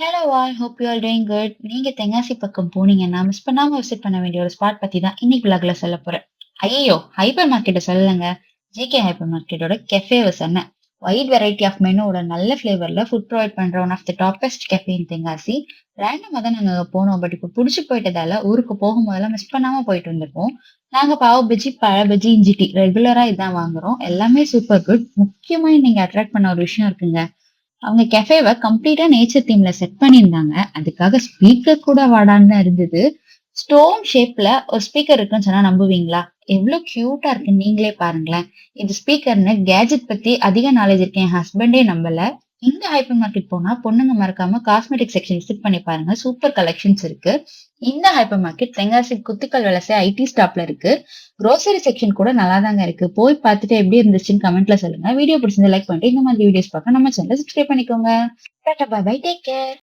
Hello all, hope you all doing good. நீங்க தென்காசி பக்கம் போனீங்கன்னா மிஸ் பண்ணாம விசிட் பண்ண வேண்டிய ஒரு ஸ்பாட் பத்தி தான் இன்னைக்கு vlogல சொல்ல போறேன். ஐயோ, ஹைப்பர் மார்க்கெட்டை சொல்லலங்க. ஜேகே ஹைப்பர் மார்க்கெட்டோட கெஃபே சொன்னேன். வைட் வெரைட்டி ஆஃப் மெனுவோட நல்ல ஃபிளேவர்ல ஃபுட் ப்ரொவைட் பண்ற one of the toppest cafe in Tenkasi. ரேண்டமா தான் நாங்க அங்க போனோம். பட் இப்போ புடிச்சு போயிட்டதால ஊருக்கு போகும்போதெல்லாம் மிஸ் பண்ணாம போயிட்டு வந்திருக்கோம். நாங்க பாவ் பஜ்ஜி, பழ பஜ்ஜி, இஞ்சி டீ ரெகுலரா இதான் வாங்குறோம். எல்லாமே சூப்பர் குட். முக்கியமா நீங்க அட்ராக்ட் பண்ண ஒரு விஷயம் இருக்குங்க. அவங்க கெஃபேவை கம்ப்ளீட்டா நேச்சர் தீம்ல செட் பண்ணியிருந்தாங்க. அதுக்காக ஸ்பீக்கர் கூட வாடான்னு இருந்தது. ஸ்டோன் ஷேப்ல ஒரு ஸ்பீக்கர் இருக்குன்னு சொன்னா நம்புவீங்களா? எவ்வளவு கியூட்டா இருக்குன்னு நீங்களே பாருங்களேன். இது ஸ்பீக்கர்னு கேஜெட் பத்தி அதிக நாலேஜ் இருக்கு என் ஹஸ்பண்டே நம்பல. இந்த ஹைப்பர் மார்க்கெட் போனா பொண்ணுங்க மறக்காம காஸ்மெட்டிக் செக்ஷன் விசிட் பண்ணி பாருங்க. சூப்பர் கலெக்ஷன்ஸ் இருக்கு. இந்த ஹைப்பர் மார்க்கெட் தென்காசி குத்துக்கல் வலசை ஐடி ஸ்டாப்ல இருக்கு. grocery செக்ஷன் கூட நல்லா தாங்க இருக்கு. போய் பார்த்துட்டு எப்படி இருந்துச்சுன்னு கமெண்ட்ல சொல்லுங்க. வீடியோ பிடிச்சிருந்தா லைக் பண்ணிட்டு இந்த மாதிரி வீடியோஸ் பார்க்க நம்ம சேனலை சப்ஸ்கிரைப் பண்ணிக்கோங்க. டாடா, பை பை, டேக் கேர்.